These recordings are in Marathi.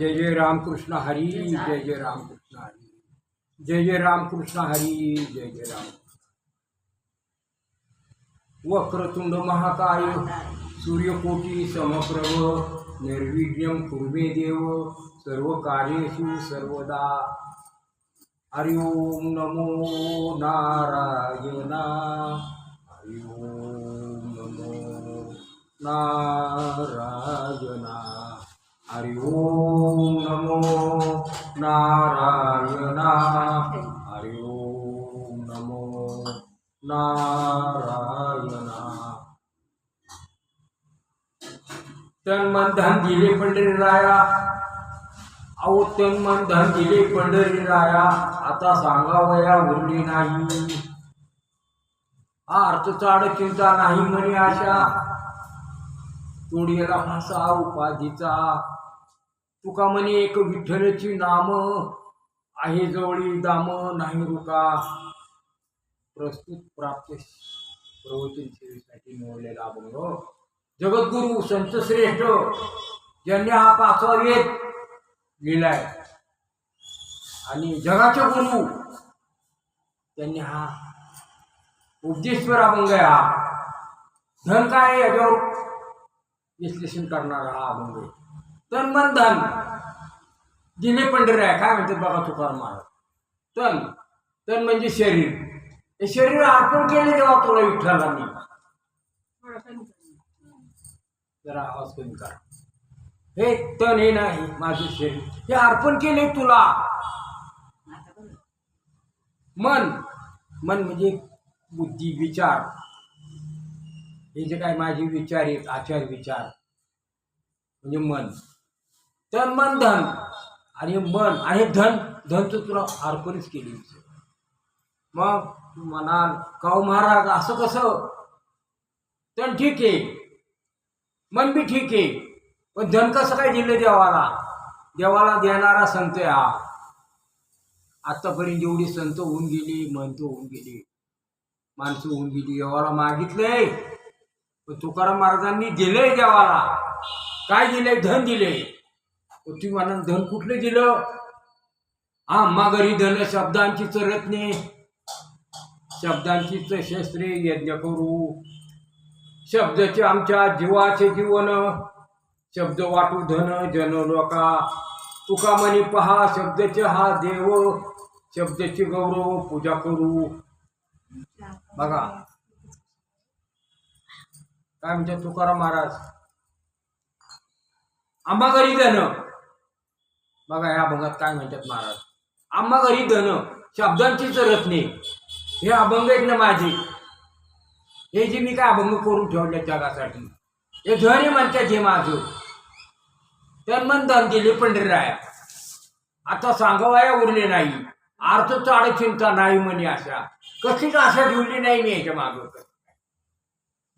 जय जय रामकृष्ण हरी, जय जय रामकृष्ण हरी, जय जय रामकृष्ण हरी, जय जय राम। वक्रतुंड महाकाय सूर्यकोटी समप्रभ निर्विघ्नं कुरु देव सर्वकार्येषु सर्वदा। हरि ओम नमो नारायणा, हरि ओम नमो नारायणा, हरि ओम नमो नारायणा, हरि ओम नमो नारायणा। तन मन धन दिले पंढरीराया, अहो तन मन धन दिले पंढरीराया, आता सांगावया उरली नाही। हा अर्थ चाड चिंता नाही म्हणे आशा, तोडीला फासा उपाधीचा। तुका म्हणे एक विठ्ठलची नाम, आहे जवळी दाम नाही रुका। प्रस्तुत प्राप्त प्रवचन सेवेसाठी निवडलेला अभंग जगद्गुरु संत श्रेष्ठ ज्यांनी हा 5वा वेद लिहिलाय आणि जगाचे गुरु त्यांनी हा उपदेशपर अभंग आहे। हा धन काय याच्यावर विश्लेषण करणारा हा अभंग आहे। तन मन धन दिले पंढरी आहे, काय म्हणते बघा तुकाराम महाराज। तन तन म्हणजे शरीर, हे शरीर अर्पण केले जेव्हा तुला विठ्ठलांनी। जरा आवाज कमी करा। हे तन हे नाही माझे शरीर, हे अर्पण केले तुला। मन मन म्हणजे बुद्धी विचार, हे जे काय माझे विचार आहेत आचार विचार म्हणजे मन। तन मन धन आणि मन आणि धन धन तर तुला अर्पणच केली। मग तू म्हणाल काऊ महाराज असं कसं? तन ठीक आहे, मन बी ठीक आहे, पण धन कसं काय दिलं देवाला? देवाला देणारा संत आहे हा। आतापर्यंत जेवढी संत होऊन गेली, महंत होऊन गेली, माणसं होऊन गेली, देवाला मागितलंय पण तुकाराम महाराजांनी दिलंय देवाला। काय दिलंय? धन दिले। तुम्ही म्हणा धन कुठलं दिलं? आम्हा घरी धन शब्दांची रत्ने, शब्दांचीच शस्त्रे यज्ञ करू। शब्दाचे आमच्या जीवाचे जीवन, शब्द वाटू धन जन लोका। तुका म्हणी पहा शब्दाचे हा देव, शब्दाची गौरव पूजा करू। बघा काय म्हणतात तुकाराम महाराज, आम्हा घरी धन। बघा या अभंगात काय म्हणतात महाराज, आम्हा घरी धन शब्दांचीच रत्ने। हे अभंग आहेत ना माझे, हे जे मी काय अभंग करून ठेवले जगासाठी, हे धन हे म्हणतात हे माझं। तर मन धन दिले पंढरीराया, आता सांगावया उरले नाही। अर्थ चाड चिंता नाही म्हणे आशा, कशीच आशा ठेवली नाही मी याच्या मागं।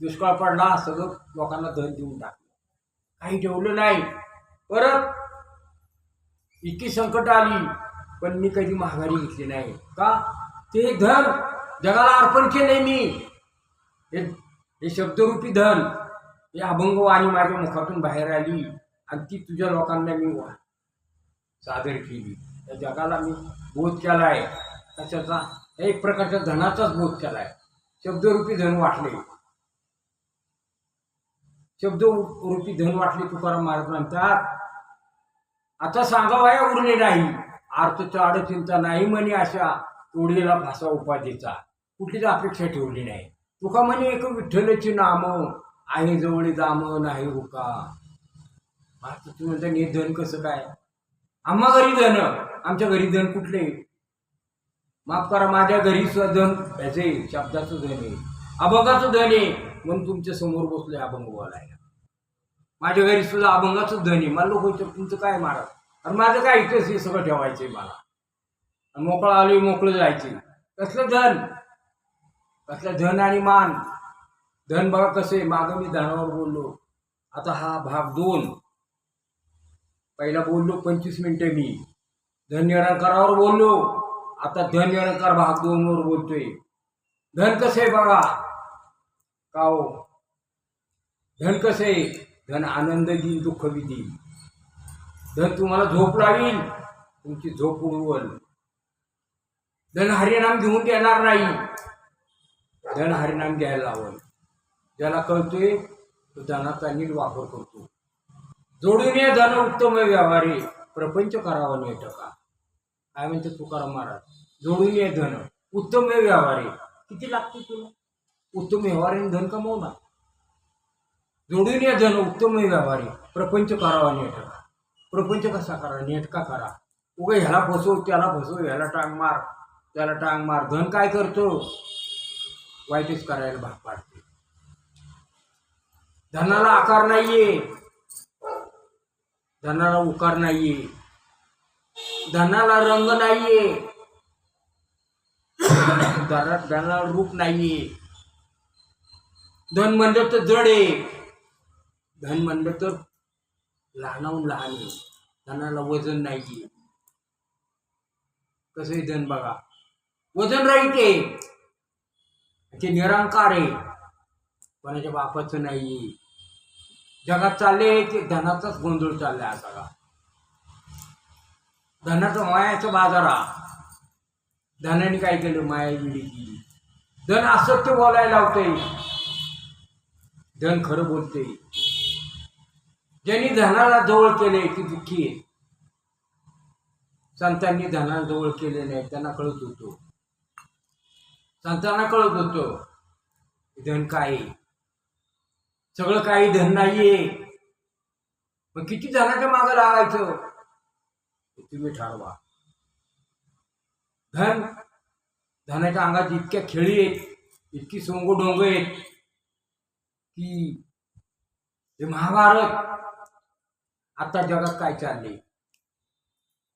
दुष्काळ पडला सगळं लोकांना धन देऊन टाकलं, काही ठेवलं नाही। परत इतकी संकट आली पण मी कधी माघारी घेतली नाही। का? ते धन जगाला अर्पण केले मी। हे शब्दरूपी धन, हे अभंगवाणी माझ्या मुखातून बाहेर आली आणि ती तुझ्या लोकांना मी सादर केली। त्या जगाला मी बोध केलाय, कशाचा? एक प्रकारच्या धनाचाच बोध केलाय। शब्दरूपी धन वाटले, शब्दरूपी धन वाटले। तुकाराम महाराज म्हणतात आता सांगावया उरले नाही। अर्थ चाड चिंता नाही म्हणे आशा, तोडीला फासा उपाधीचा। कुठलीच अपेक्षा ठेवली नाही। तुका म्हणे एक विठ्ठलची नाम, आहे जवळी दाम नाही रुका। आता तू म्हणता हे धन कसं काय? आम्हा घरी धन, आमच्या घरी धन कुठले? माफ करा, माझ्या घरी सुद्धा धन याचे शब्दाचं धन आहे, अभंगाचं धन आहे, म्हणून तुमच्या समोर बसलोय अभंग बोलायला। माझ्या घरी सुद्धा अभंगाचं धन आहे। मला लोक तुमचं काय महाराज, आणि माझं काय इथंच हे सगळं ठेवायचंय मला, मोकळं आलोय मोकळं जायचे। कसलं धन? कसलं धन आणि मान? धन बघा कसं आहे, मागं मी धनावर बोललो, आता हा भाग 2। पहिला बोललो 25 मिनिटं मी धन निरंकारावर बोललो, आता धन निरंकार भाग 2 वर बोलतोय। धन कसं आहे बघा का हो? धन कसं आहे? धन आनंद देईल, दुःख बी देईल। धन तुम्हाला झोप लावील, तुमची झोप उडवल. धन हरिनाम घेऊन देणार नाही, धन हरिनाम घ्यायला लावल. ज्याला कळतोय तो धनाचा नीट वापर करतो. जोडून ये धन उत्तम व्यवहारी, प्रपंच करावा नेटका. काय म्हणते तुकाराम महाराज, जोडून ये धन उत्तम व्यवहारी. किती लागते तुला उत्तम व्यवहाराने धन कमवणार? जोडून ये धन उत्तम व्यवहारी, प्रपंच करावा नेटका. प्रपंच कसा करा? नेटका करा. उगा ह्याला फसव त्याला फसव, ह्याला टांग मार त्याला टांग मार. धन काय करतो? वाईटच करायला भाग पाडते. धनाला आकार नाहीये, धनाला उकार नाहीये, धनाला रंग नाहीये, धनाला रूप नाहीये. धन म्हणलं तर जड आहे, धन म्हणलं तर लहानाहून लहान आहे. धनाला वजन नाहीये. कसंही धन बघा, वजन राहते, ते निरंकार आहे, कोणाच्या बापाचं नाहीये. जगात चालले ते धनाचाच गोंधळ चाललाय हा सगळा. धनाचा मायाचा बाजारा. धनाने काय केलं? माया विडी केली. धन असत्य बोलायला लावतंय, धन खरं बोलते. ज्यांनी धनाला जवळ केले ती दुःखी आहे. संतांनी धनाला जवळ केले नाही, त्यांना कळत होतो, संतांना कळत होतं धन काय आहे. सगळं काही धन नाहीये. मग किती धनाच्या मागं लागायचं तुम्ही ठरवा. धनाच्या अंगात इतक्या खेळी आहेत, इतकी सोंगडोंग आहेत की हे महाभारत. आता जगात काय चालले?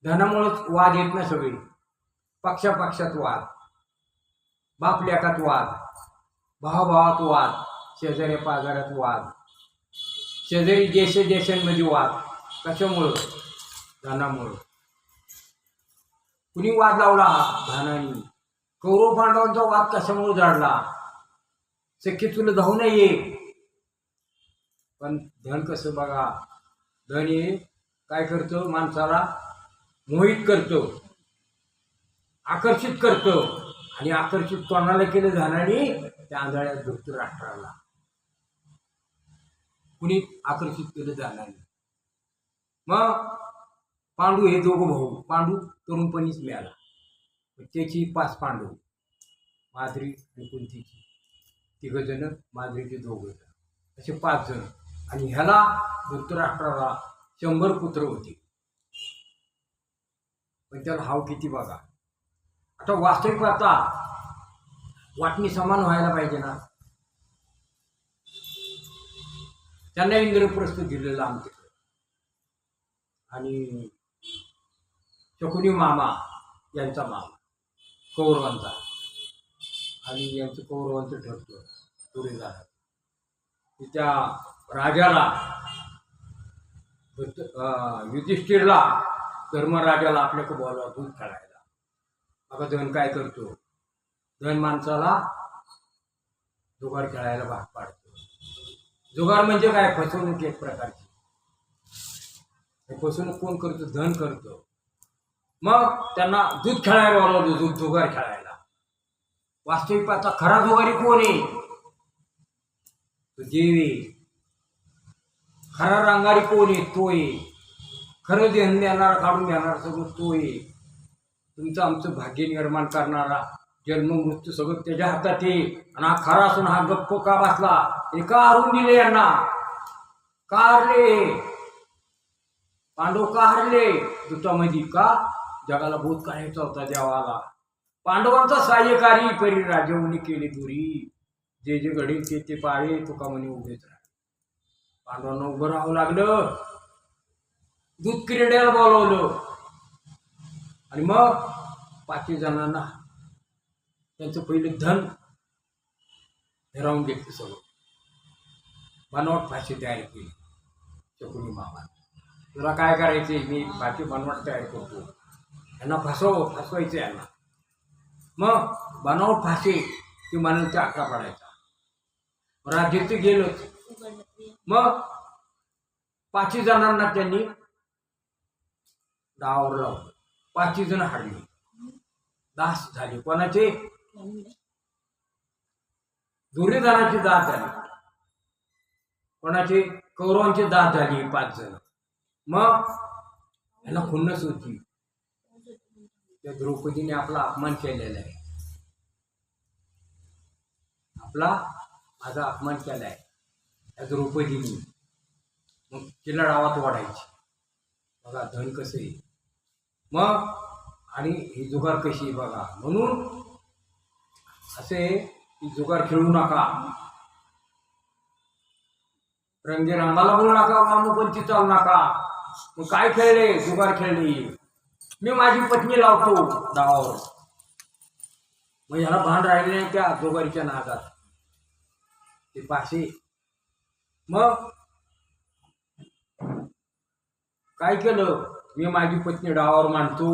धनामुळेच वाद येत ना सगळे. पक्षापक्षात वाद, बाप लेकात वाद, भावाभावात वाद, शेजाऱ्या पाजाऱ्यात वाद, शेजारी देशांमध्ये वाद. कशामुळं? धनामुळं. कुणी वाद लावला? धनाने. कौरव पांडवांचा वाद कशामुळे जाडला? सख्य तुला धावू नये. पण धन कसं बघा, धन हे काय करतो? माणसाला मोहित करतो, आकर्षित करतो. आणि आकर्षित कोणाला केलं धनाने? त्या आंधळ्या धृतराष्ट्राला कुणी आकर्षित केलं धनाने. मग पांडू हे दोघं भाऊ, पांडू तरुणपणीच मिळाला, त्याची 5 पांडव, माद्री आणि कुंतीची 3 जण, माद्रीचे 2 जण, असे 5 जण. आणि ह्याला धृतराष्ट्राला 100 पुत्र होते. पण त्याला हाव किती बघा. आता वास्तविक आता वाटणी समान व्हायला पाहिजे ना. त्यांना इंद्रप्रस्थ दिलेलं आमच्याकडे. आणि शकुनी मामा यांचा मामा कौरवांचा, आणि यांचं कौरवांचं ठरतं पुढे झालं. त्या राजाला युधिष्ठिरला धर्मराजाला आपल्याकडे बोलावं दूध खेळायला. आता धन काय करतो? धन माणसाला जुगार खेळायला भाग पाडतो. जुगार म्हणजे काय? फसवणूक एक प्रकारची. फसवणूक कोण करतो? धन करतो. मग त्यांना दूध खेळायला बोलावलं, जुगार खेळायला. वास्तविक आता खरा जुगारी कोण आहे? तो देव आहे. खरा रंगारी कोण आहे? तो आहे. खरं देण देणारा, काढून देणारा सगळं तो आहे. तुमचं आमचं भाग्य निर्माण करणारा, जन्म मृत्यू सगळं त्याच्या हातात आहे. आणि हा खरा असून हा गप्प का बसला? हे का हरून दिले यांना? का हरले पांडव? का हरले युद्धामध्ये? का? जगाला बोध करायचा होता देवाला. पांडवांचा सहाय्यकारी परी राजवणी केली दुरी. जे जे घडील ते पाळे, तुका म्हणे उभेच राहा. पांडवांना उभं राहावं लागलं, दूध क्रीडेला बोलवलं. आणि मग 5 जणांना त्यांचं पहिलं धन हिरावून घेतलं सगळं. बनवाट फाशी तयार केली शकुनी मामा. तुला काय करायचे? मी फाशी बनवाट तयार करतो, यांना फसवायचं यांना. मग बनावट फाशी ती म्हणाल ते 11 पडायचा. राज्य ते गेलंच. मग 5 जणांना त्यांनी डावावर लावलं. 5 जण हारली. दास झाले. कोणाचे? दुर्योधनाची दास झाली. कोणाचे? कौरवांची दास झाली 5 जण. मग ह्याला खुन्नस होती. त्या द्रौपदीने आपला अपमान केलेला आहे. माझा अपमान केलाय त्या द्रौपदीने. मग तिला डावात वाढायची. बघा धन कसं आहे. मग आणि ही जुगार कशी आहे बघा. म्हणून असे ही जुगार खेळू नका. रंगेरंगाला बोलू नका. वामपंथी चालू नका. मग काय खेळले? जुगार खेळली. मी माझी पत्नी लावतो डावावर. मग ह्याला भान राहिले नाही त्या जुगारीच्या नादात. ते पाशे. मग काय केलं? मी माझी पत्नी डावावर मांडतो.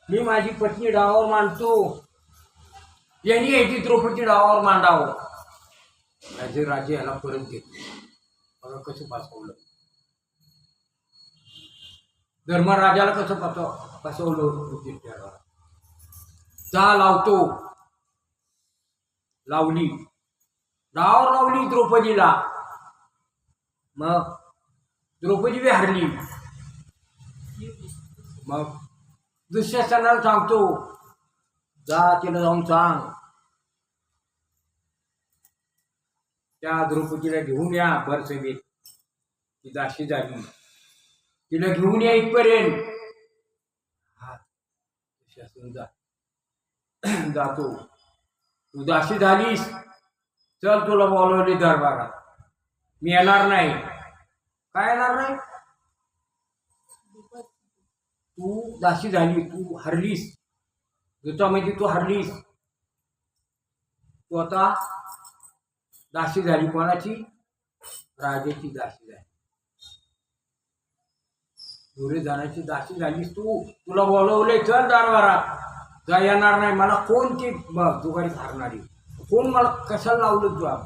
मी माझी पत्नी डावावर मांडतो. यांनी याची द्रौपदी डावावर मांडावं. राजे याला परत घेतले. बघा कसं फसवलं. धर्मराजाला कसं फसवलं. जा लावतो. लावली. डावावर लावली द्रौपदीला. मग द्रौपदी बी हरली. मग दुःशासनाला सांगतो, जा तिला जाऊन सांग त्या द्रौपदीला घेऊन या भरसभेत. ती दाशी झाली. तिला घेऊन या इथपर्यंत. हा दुःशासन जातो. तू दाशी झालीस, चल तुला बोलवले दरबारात. मी येणार नाही. काय येणार नाही? तू दाशी झाली. तू हरलीस. युद्धामध्ये तू हरलीस. तू आता दाशी झाली. कोणाची? राजाची दाशी झाली. दुर्योधनाची दाशी झालीस तू. तुला बोलवले चल दरबारात. जा येणार नाही. मला कोण ती जुगारी हारणारी? कोण मला कशाला लावलं तुला?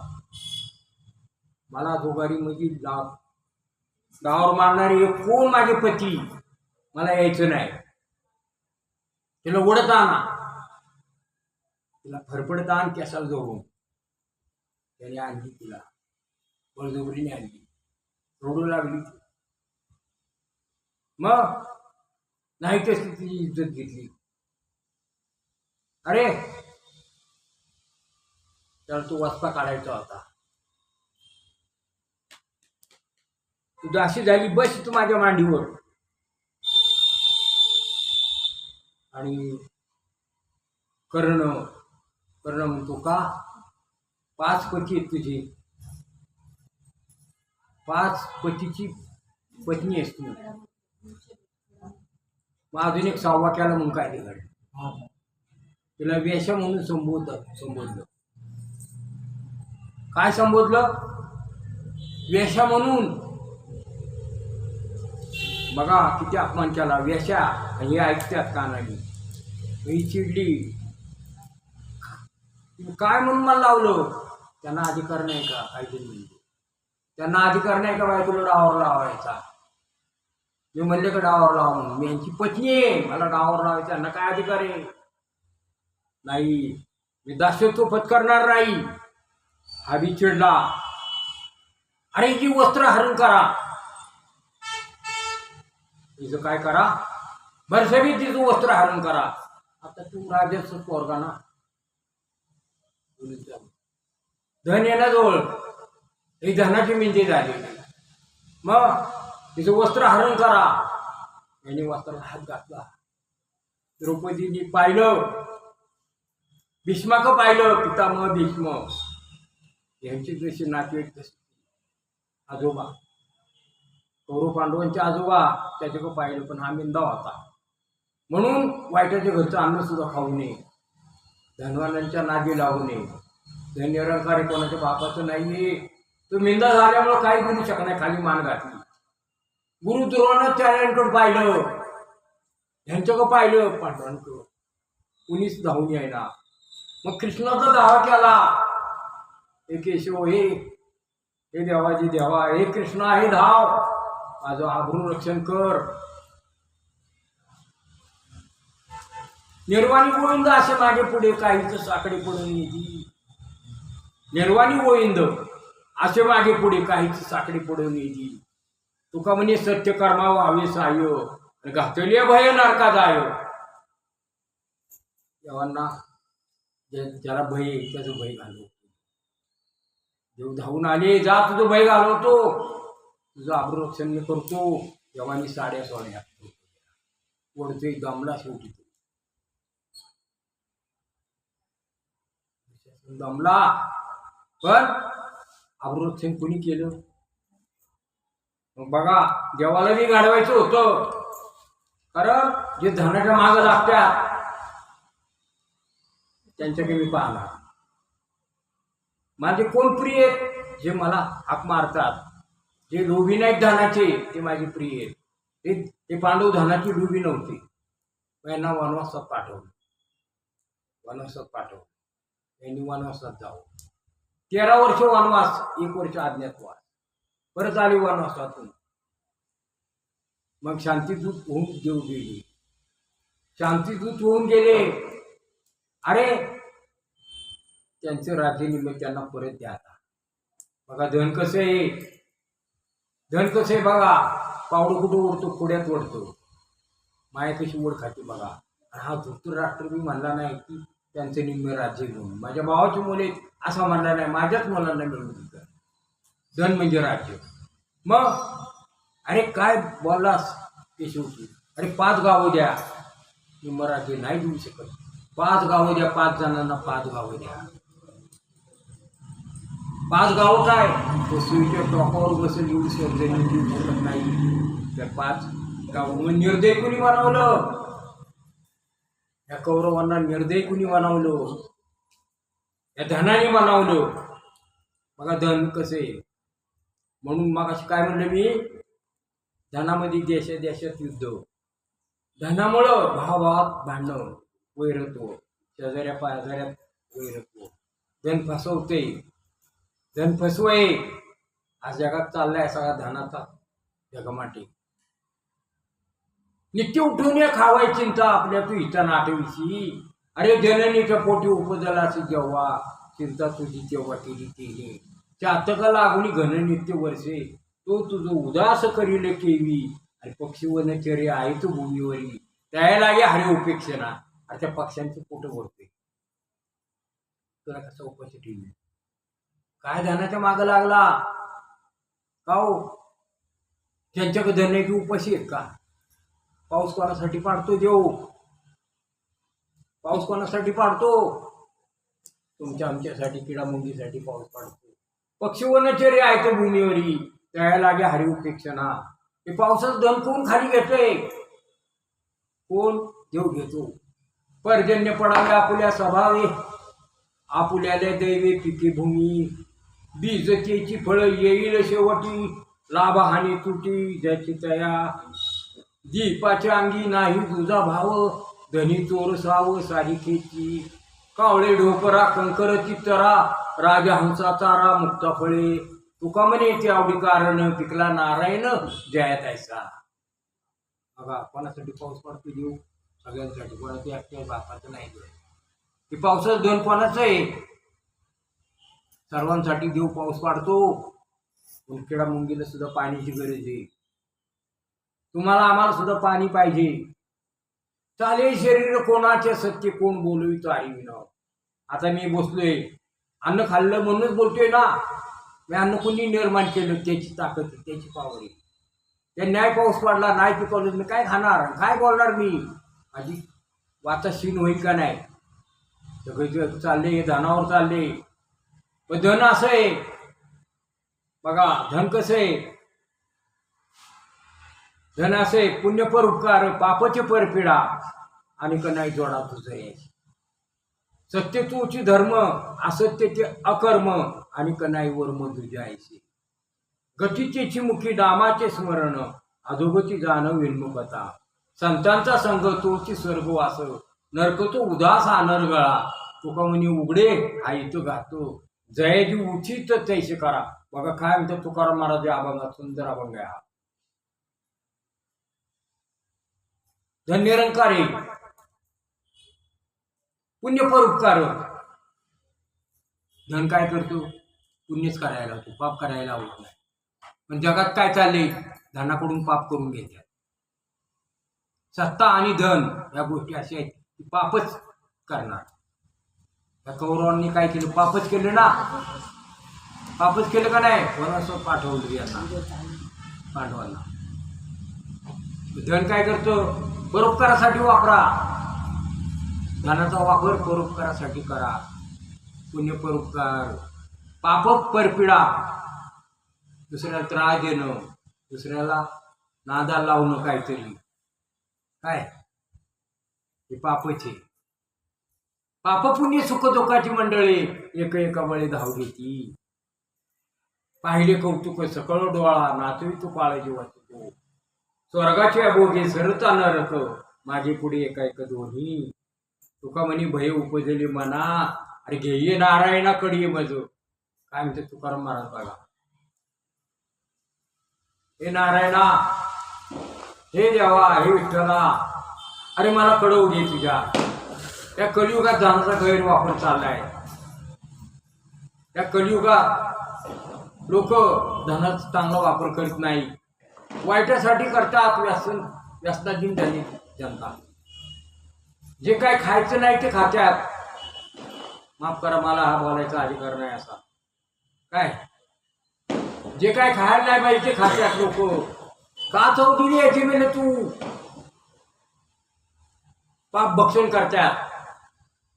मला जुगारी मध्ये डावावर मारणारी कोण? माझे पती. मला यायचं नाही. तिला ओढत आणा. तिला फरफडत आण केसाला जोडून. त्याने आणली तिला. बळजबरीने आणली. रोडू लागली. मग नाही तशी तिची इज्जत घेतली. अरे त्याला तू वस्ता काढायचा होता. तू दाशी झाली. बस तू माझ्या मांडीवर. आणि कर्ण म्हणतो का 5 पती आहेत तुझी. 5 पतीची पत्नी आहेस तू. मग अजून एक 6वा केला म्हणून काय ते घडलं. तिला वेश्या म्हणून संबोधलं. काय संबोधलं? वेश्या म्हणून. बघा किती अपमान केला. वेश्या. हे ऐकतात कानाने. ही चिडली. काय म्हणून मला लावलं? त्यांना अधिकार नाही का? काहीतरी म्हणते. त्यांना अधिकार नाही का बाय तुला डावावर लावायचा? मी म्हणले का डावावर लावा म्हणून? मी यांची पत्नी आहे. मला डावावर लावायचा. त्यांना काय अधिकार आहे? नाही. मी दास्यत्व पत्करणार नाही. हा बी चिडला. अरे जी वस्त्र हरण करा. तिचं काय करा? भरसभेत तिचं वस्त्र हरण करा. आता तू राजाचं पोरगा ना. धन येणं जवळ. ही धनाची मिंदी झाली. मग तिचं वस्त्र हरण करा. याने वस्त्राला हात घातला. द्रौपदीने पाहिलं. भीष्माक पाहिलं. पितामह भीष्म यांची जशी नातेवाईक तशी आजोबा कौरव पांडवांचे आजोबा त्याच्याकडे पाहिलं. पण हा मिंदा होता. म्हणून वाईटाच्या घरचं अन्न सुद्धा खाऊ नये. धनवानांच्या नादी लावू नये. धन्यरंकार कोणाच्या बापाचं नाही. तो मिंदा झाल्यामुळे काही बोलू शकत नाही. खाली मान घातली. गुरुद्रोणानं त्याकडे पाहिलं. ह्यांच्याकडे पाहिलं. पांडवांकडं कुणीच धावून यायला. मग कृष्णाचा दावा केला. हे केशव हे देवाजी देवा. हे कृष्णा हे धाव. माझं आबरू रक्षण कर. निर्वाणी गोविंद असे मागे पुढे काहीच साकडे पडून येतील. निर्वाणी गोविंद असे मागे पुढे काहीच साकडे पडून येतील. तुका म्हणे सत्य कर्मा व्हावे साह्य घातले भय नरका जाय. देवांना ज्याला भय आहे त्याचं भय घालवतो. देव धावून आले जा तुझं भय घालवतो, तुझं आबरूरक्षण मी करतो. देवानी साड्या सोन्या ओढतोय दमला शेवटी दमला. पण आबरूरक्षण कोणी केलं? मग बघा देवाला बी गाडवायचं होतं, कारण जे धनाच्या मागं लागतात त्यांच्याकडे मी पाहणार. माझे कोण प्रिय आहेत? जे मला हाक मारतात, जे लोभी नाहीत धनाचे ते माझे प्रिय आहेत. ते पांडव धनाची लोभी नव्हते. यांना वनवासात पाठवलं, वनवासात पाठवलं. यांनी वनवासात जावं. 13 वर्ष वनवास, 1 वर्ष अज्ञातवास. परत आले वनवासातून. मग शांतीदूत होऊन देव गेले. शांतीदूत होऊन गेले. अरे त्यांचं राज्य निमित्त त्यांना परत द्या. आता बघा धन कसं आहे, धन कसं आहे बघा. पावडं कुठं ओढतो? पुढ्यात ओढतो. माया कशी ओढ खाते बघा. हा धृतराष्ट्र बी म्हणला नाही की त्यांचं निम्मे राज्य घेऊन माझ्या भावाची मुले असा म्हणला नाही, माझ्याच मुलांना मिळून दिलं. धन म्हणजे राज्य. मग अरे काय बोललास ते शेवटी. अरे 5 गावं द्या. निम्म राज्य नाही देऊ शकत. 5 गावं द्या, 5 जणांना 5 गावं द्या. 5 गावं काय पृथ्वीच्या टोकावर बसेल एवढी सर्जनी देऊ शकत नाही. त्या 5 गावं मग निर्दय कुणी बनवलं? या कौरवांना निर्दय कुणी बनवलं? या धनाने बनवलं. बघा धन कसे. म्हणून मग अशी काय म्हणलं मी, धनामध्ये देशात युद्ध. धनामुळं भावाभावात भांडणं, वैरत्व, शेजाऱ्या पाजाऱ्यात वैरत्व. धन फसवते, धन फसवय. आज जगात चाललाय सगळा धनाचा जगमाटे. नित्य उठून खावाय चिंता आपल्या तू हिता नाटविशी. अरे जननीच्या पोटी उपजलासी जेव्हा चिंता तुझी तेव्हा केली केली. चातका लागून घन नित्य वर्षे तो तुझं उदास करील केवी. आणि पक्षी वनचर्य आहे तो भूमीवरी त्या लागे हरे उपेक्षणा. अरे त्या पक्ष्यांचे पोट भरते. तुला कसा उपाशी ठेवली? काय धनाच्या मागं लागला का हो? त्यांच्याकडे धनाची उपाशी आहेत का? पाऊस कोणासाठी पाडतो देव? पाऊस कोणासाठी पाडतो? तुमच्या आमच्यासाठी, किडामुंगीसाठी पाऊस पाडतो. पक्षी वनचर्य आहे तो भूमीवरी त्या लागे हरी उपेक्षणा. हे पावसाचं धन कोण खाली घेतोय? कोण? देव घेतो. पर्जन्य पडावे आपुल्या स्वभावे, आपुल्याला दैवे पिके भूमी. बीजतेची फळं येईल शेवटी, लाभ हानी तुटी ज्याची तया. दीपाच्या अंगी नाही तुझा भाव, धनी चोर साव सारिकेची. कावळे ढोपरा कंकर चित्तरा, राजहंसा चारा मुक्ता फळे. तुका म्हणे ते आवडी कारण, पिकला नारायण जयात ऐसा. बघा कोणासाठी पाऊस पडतो देव? सगळ्यांसाठी. कोणाची एकट्या बापाचं नाही. ते पावसाचं धन कोणाचं आहे? सर्वांसाठी देव पाऊस पाडतो. किडा मुंगीला सुद्धा पाण्याची गरज आहे. तुम्हाला आम्हाला सुद्धा पाणी पाहिजे. चाले शरीर कोणाचे सत्य कोण बोलवितो आई विना. आता मी बसलोय, अन्न खाल्लं म्हणूनच बोलतोय ना. मी अन्न कोणी निर्माण केलं त्याची ताकद, त्याची पावर आहे. त्या न्याय पाऊस पडला नाही पिकवलं मी काय खाणार, काय बोलणार मी? माझी वाचा शीन होईल का नाही? सगळे चालले धनावर चालले. पण धन असं आहे बघा. धन कसं आहे? धन असे पुण्य पर उपकार, पापचे पर पीडा. आणि का नाही जोडा तुझं आहे. सत्य तूची धर्म, असत्यचे अकर्म. आणि का नाही वर्म तुझ्या आईशी. गतीचेची मुखी दामाचे स्मरण, अधोगती जाणं विन्मुखता. संतांचा संग तोची स्वर्गवास, नरकतो उदास अनर्गळा. तुका म्हणे उघडे हा इथं घातो, जयाजी उचित तैसे करा. बघा काय म्हणतात तुकाराम महाराज अभंगात, सुंदर अभंग आहे हा. धन निरंकार आहे, पुण्य परोपकार. धन काय करतो? पुण्यच करायला लावतो, पाप करायला लावत नाही. पण जगात काय चाललंय? धनाकडून पाप करून घेतात. सत्ता आणि धन या गोष्टी अशा आहेत की पापच करणार. या कौरवांनी काय केलं? पापच केलं ना. पापच केलं का नाही? वनवासात पाठवलं यांना, पांडवांना. धन काय करतो? परोपकारासाठी वापरा. धनाचा वापर परोपकारासाठी करा. पुण्य परोपकार. पाप परपिडा, दुसऱ्याला त्रास देणं, दुसऱ्याला नादाला लावणं काहीतरी, काय हे पापच आहे. पाप पुण्य सुख दुःखाची मंडळी एक एका बळी धाव घेती. पाहिले कौतुक सकळ डोळा, नाचवी तू काळ जीवाची तो. स्वर्गाच्या भोगे सरता नरक, माझे पुढे एका एक दोन्ही. तुका म्हणी भय उपजली मना, अरे घेये नारायणाकडे मज. काय म्हणते तुकाराम महाराज बघा. हे नारायणा, हे देवा, हे विठ्ठला, अरे मला कळवू दे तुझ्या. या कलियुगात धनाचा गैरवापर चाललाय. या कलियुगात लोक धनाचा चांगला वापर करीत नाही, वाईटासाठी करतात. व्यसनाधीन झाली जनता. जे काय खायचं नाही ते खात्यात. माफ करा, मला हा बोलायचा अधिकार नाही असा. काय जे काय खायला नाही पाहिजे ते खात्यात लोक. का चव दिली याची मेले तू? पाप भक्षण करतात.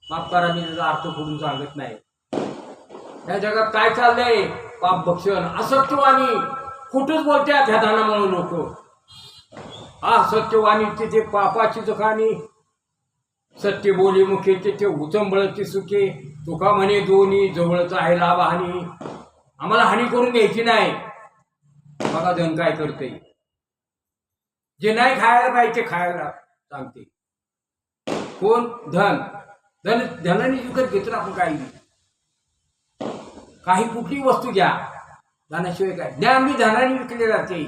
माफ करा, मी त्याचा अर्थ करून सांगत नाही. या जगात काय चाललंय? पाप भक्षण, असत्यवाणी, कुठंच बोलतात ह्या धनामुळे लोक. हा सत्यवाणी ते पापाची जखाणी, सत्य बोली मुखे ते उचंबळती सुखे. तुका म्हणे दोन्ही जवळच आहे लाभ हानी. आम्हाला हानी करून घ्यायची नाही. बघा धन काय करते. जे नाही खायला पाहिजे ते खायला सांगते. कोण? धन. धनाने विकत घेतो आपण काही कुठली वस्तू घ्या, धनाशिवाय काय? ज्ञान मी धनाने विकले जाते.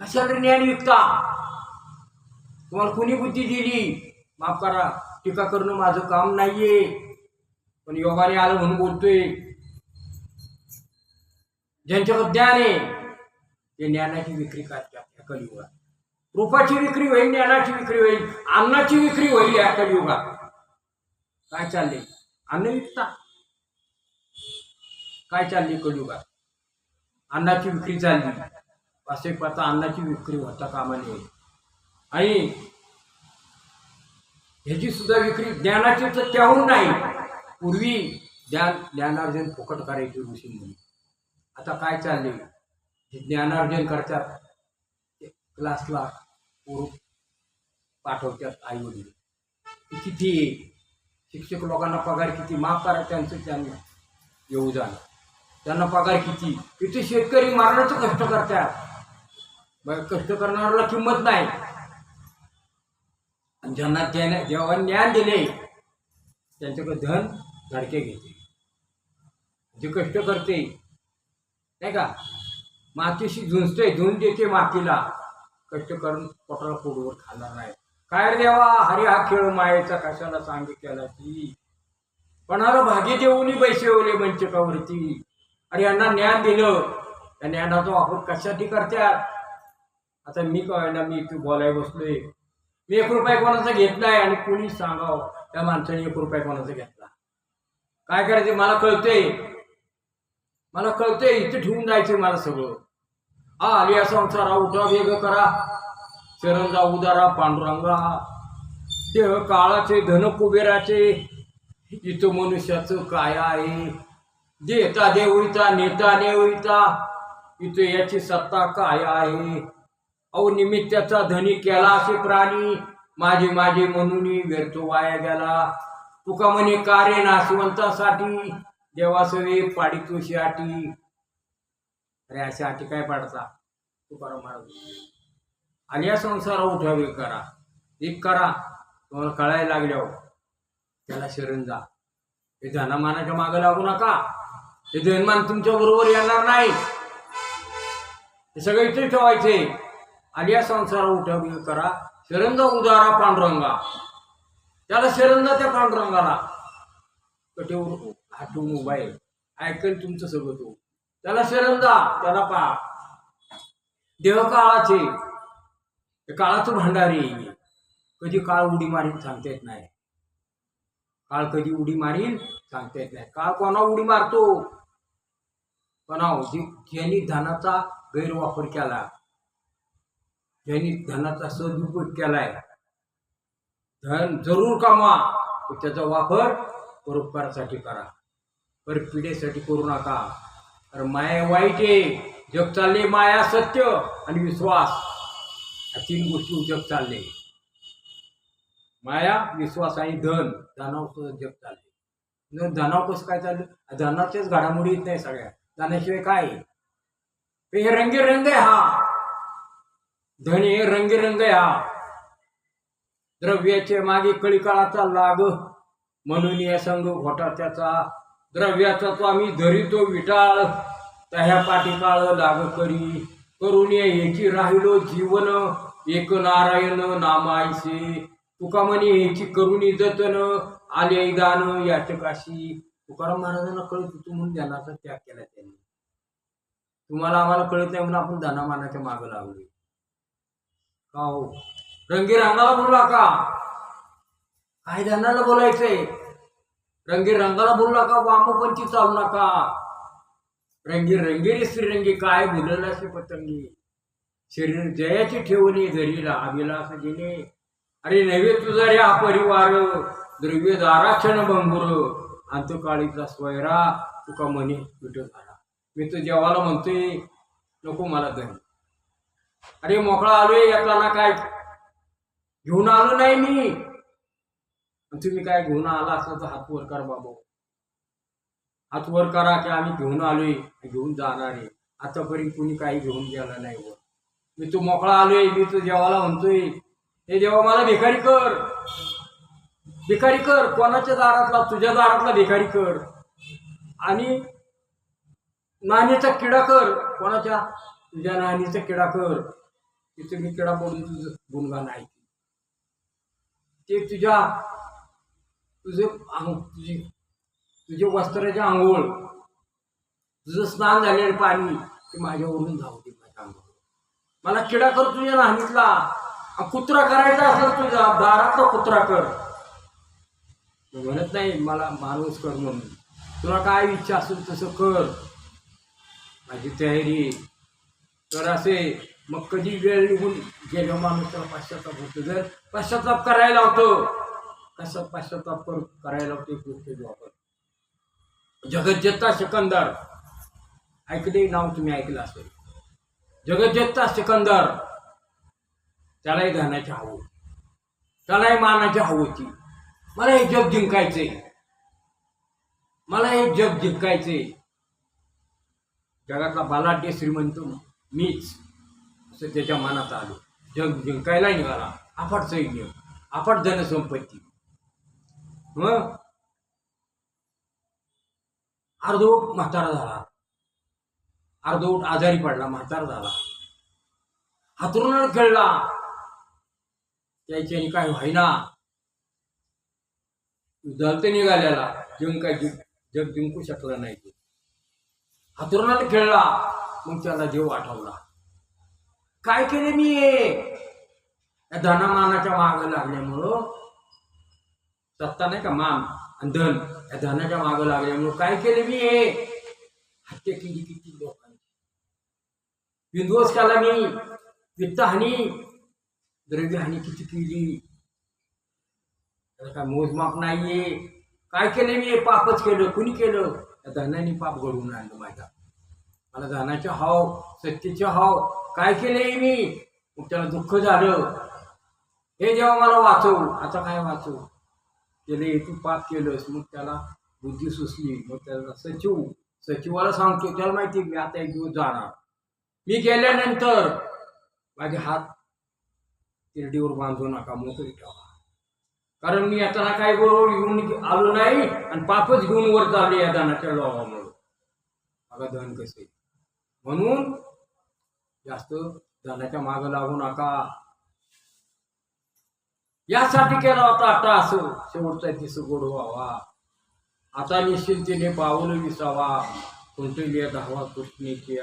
कशाला ज्ञान विकता? तुम्हाला कुणी बुद्धी दिली? माफ करा, टीका करणं माझं काम नाहीये, पण योगाने आलं म्हणून बोलतोय. ज्यांच्याकडे ज्ञान आहे ते ज्ञानाची विक्री करतात कलियुगात. रूपाची विक्री होईल, ज्ञानाची विक्री होईल, अन्नाची विक्री होईल या कलियुगात. काय चालले? अन्न विकता. काय चालली कलियुगात? अन्नाची विक्री चालली. असे पता अन्नाची विक्री होता कामा नये. आणि ह्याची सुद्धा विक्री ज्ञानाची तर त्याहून नाही. पूर्वी ज्ञानार्जन फुकट करायचे ऋषींनी. आता काय चालले? ज्ञानार्जन करतात, क्लासला पाठवतात आई वडील. किती शिक्षक लोकांना पगार किती? माफ करा, त्यांना येऊ जाणं. त्यांना पगार किती? इथे शेतकरी मारण्याचं कष्ट करतात. कष्ट करणाऱ्याला किंमत नाही. आणि ज्यांना जेव्हा ज्ञान दिले त्यांच्याकडे धन धडके घेते. जे कष्ट करते नाही का, मातीशी झुंजते, झुंज देते मातीला. कष्ट करून पोटाला पोटवर खाणार नाही. काय रे देवा, हरी हा खेळ मायेचा कशाला सांगितलेला ती. पण अरे भागी देऊनी बैसवले मंचकावरती. अरे यांना ज्ञान दिलं, त्या ज्ञानाचा वापर कशासाठी करतात? आता मी काय ना, मी इथे बोलाय बसलोय. मी 1 रुपया कोणाचा घेतलाय आणि कोणी सांगावं त्या माणसाने 1 रुपया कोणाचा घेतला. काय करायचं? मला कळतंय इथे ठेवून जायचंय मला सगळं. आलिया संसारा उठा वेग करा, शरण जाऊ उदारा पांडुरंगा. देह काळाचे धन कुबेराचे, इथं मनुष्याचं काय आहे? देता देवळीचा नेता नेवळीचा, इथं याची सत्ता काय आहे? अहो निमित्ताचा धनी केला असे प्राणी, माझे म्हणून व्यर्थ वाया गेला. तुका म्हणे कार्य नाशवंतासाठी, देवासवे पाडितोशी आटी. अरे अशा आटी काय पाडता? तुकाराम महाराज. आलिया संसारा उठावे करा, एक करा. तुम्हाला कळायला लागल्यावर त्याला शरण जा. हे धनमानाच्या मागे लागू नका. हे धनमान तुमच्या बरोबर येणार नाही. हे सगळं इथे ठेवायचे. आलिया संसारा उठावे करा, शरंजा उदारा पांडुरंगा, त्याला शरंजा त्या पांडुरंगाला कटेवर हाटून उभा आहे, ऐकेल तुमचं सगळं तो. त्याला शरंजा, त्याला पा देव काळाचे, काळाचं भांडारी. कधी काळ उडी मारीन सांगता येत नाही. काळ कधी उडी मारीन सांगता येत नाही. काळ कोणा उडी मारतो? कोणा ज्यांनी धनाचा गैरवापर केला, ज्यांनी धनाचा सदुपयोग केलाय. धन जरूर कमा, त्याचा वापर परोपकारासाठी करा, परपिढीसाठी करू नका. तर माया वाईट आहे, जग चालले माया, सत्य आणि विश्वास, या 3 गोष्टी जग चालले. माया, विश्वास आणि धनावर जग चालले. धनावर कसं काय चाललं? धनाच्याच घडामोडी येत नाही सगळ्या. धनाशिवाय काय? हे रंगीरंग आहे हा धन, हे रंगीरंग आहे हा. द्रव्याचे मागे कळी काळाचा लाग, म्हणून या संघ घोटा त्याचा. द्रव्याचा तो आम्ही धरितो विटाळ, त्या पाठी काळ लाग करी. करून ह्याची राहिलो जीवन, एक नारायण नामायसे. तुका म्हणे ह्याची करुणी जतन, आले दान याचकाशी. तुकाराम महाराजांना कळत होतं म्हणून ध्यानाचा त्याग केला त्यांनी. तुम्हाला आम्हाला कळत नाही म्हणून आपण धनामानाच्या मागं लागलो का हो? रंगीरंगाला बोलला का? काय धनाला बोलायचंय? रंगीरंगाला बोलला का? वामपंथी चालू नका. रंगीर श्रीरंगी, काय भुलला असे पतंगी. शरीर जयाची ठेवणी धरीला अभिलाष गेले. अरे नव्हे तुझा रे हा परिवार, द्रव्य दाराक्षण भंगुर. अंतकाळीचा स्वयरा, तुका म्हणे विट झाला. मी तर जेवायला म्हणतोय नको मला धन. अरे मोकळा आलोय, येताना काय घेऊन आलो नाही मी. तुम्ही काय घेऊन आला असं तर हात वर करा बाबा, हात वर करा की आम्ही घेऊन आलोय, घेऊन जाणार आहे. आतापर्यंत कुणी काही घेऊन गेला नाही वर. मी तो मोकळा आलोय, मी तो देवाला म्हणतोय, हे देवा मला भिकारी कर, भिकारी कर. कोणाच्या दारातला? तुझ्या दारातला भिकारी कर. आणि नाणीचा किडा कर. कोणाच्या? तुझ्या नाणीचा किडा कर. तिथे मी किडा पडून तुझं गुणगान ऐक. ते तुझे वस्त्राचे आंघोळ, तुझं स्नान झालेलं पाणी ते माझ्यावरून जाऊ दे. माझ्या अंगावर मला किडा कर तुझ्या नाणीतला. कुत्रा करायचा असेल तुझ्या दारातला कुत्रा कर. म्हणत नाही मला माणूस कर म्हणून. तुला काय इच्छा असेल तसं कर, माझी तयारी तर असे. मग कधी वेळ निघून गेलो माणूस त्याला पश्चाताप होतो. जर पश्चाताप करायला होतो, कसं पश्चाताप करायला होतो गोष्टी वापर. जगज्जेता सिकंदर, ऐकले नाव तुम्ही ऐकलं असेल. जगज्जेता सिकंदर, त्यालाही धनाची हवं, त्यालाही मानाची हवं होती. मला हे जग जिंकायचंय, मला हे जग जिंकायचंय. जगातला बलाढ्य श्रीमंत मीच असं त्याच्या मनात आलं. जग जिंकायला निघाला. अफाट सैन्य, अफाट धनसंपत्ती. मग अर्धवट म्हातारा झाला, अर्धवट आजारी पडला, म्हातारा झाला, हातरुणाला खेळला. त्याच्याने काय व्हायना, जलत निघाल्याला. जग जिंकू शकला नाही. तो हातरुणाला खेळला. मग त्याला जीव आठवला, काय केले मी या धनामानाच्या मागं लागल्यामुळं. सत्ता नाही का, मान आणि धन, या धनाच्या मागं लागल्यामुळं काय केले मी. हत्या केली किती लोकांची, विध्वंस केला मी, वित्तहानी, द्रव्यहानी किती केली. त्याला काय मोजमाप नाहीये. काय केले मी, पापच केलं. कुणी केलं? त्या धनाने पाप घडवून आणलं माझ्या. मला धनाचे हाव, सत्तेचे हाव, काय केले मी. मग त्याला दुःख झालं. हे जेव्हा मला वाचव, आता काय वाचव केले, तू पाप केलंस. मग त्याला बुद्धी सुचली. मग त्याला सचिवाला सांगतो, त्याला माहिती मी आता एक दिवस जाणार. मी गेल्यानंतर माझे हात तिरडीवर बांधू नका, मोकळी ठेवा. कारण मी आता काय बरोबर घेऊन आलो नाही आणि पापच घेऊन वर चालले या धनाच्या लोभामुळे. बघा धन कसे. म्हणून जास्त धनाच्या मागं लागू नका. यासाठी केला होता आता असं शेवटचा दिस गोड व्हावा, आता निश्चिंतीने पाऊल विसावा, कोणते धावा कृष्णेची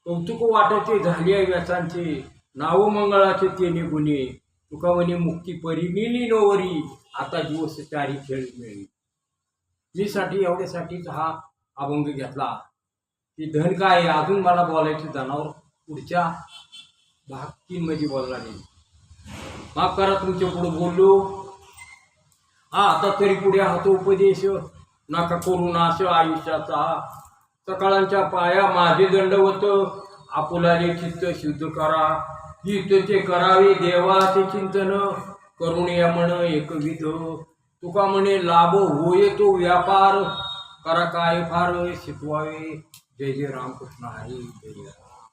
कौतुक वाटायचे झाली आहे व्यसांचे, नाव मंगळाचे तेने गुणे, तुका म्हणे मुक्ती परिनिली नोवरी, आता दिवस चारी खेळ मिळी. मीसाठी एवढ्यासाठीच हा अभंग घेतला की धन काय अजून मला बोलायचं जनावर पुढच्या भाग 3 मध्ये बोलला नाही. माफ करा तुमच्या पुढे बोललो. हा आता तरी पुढे हातो उपदेश नका करू नाश आयुष्याचा, सकाळांच्या पाया माझे दंडवत, आपुलाले चित्त शुद्ध करा, हित ते करावे देवाचे चिंतन, करुणया म्हण एकविध, तुका म्हणे लाभ होय तो व्यापार, करा काय फार शिकवावे, जय जय रामकृष्ण हरी, जय जय राम.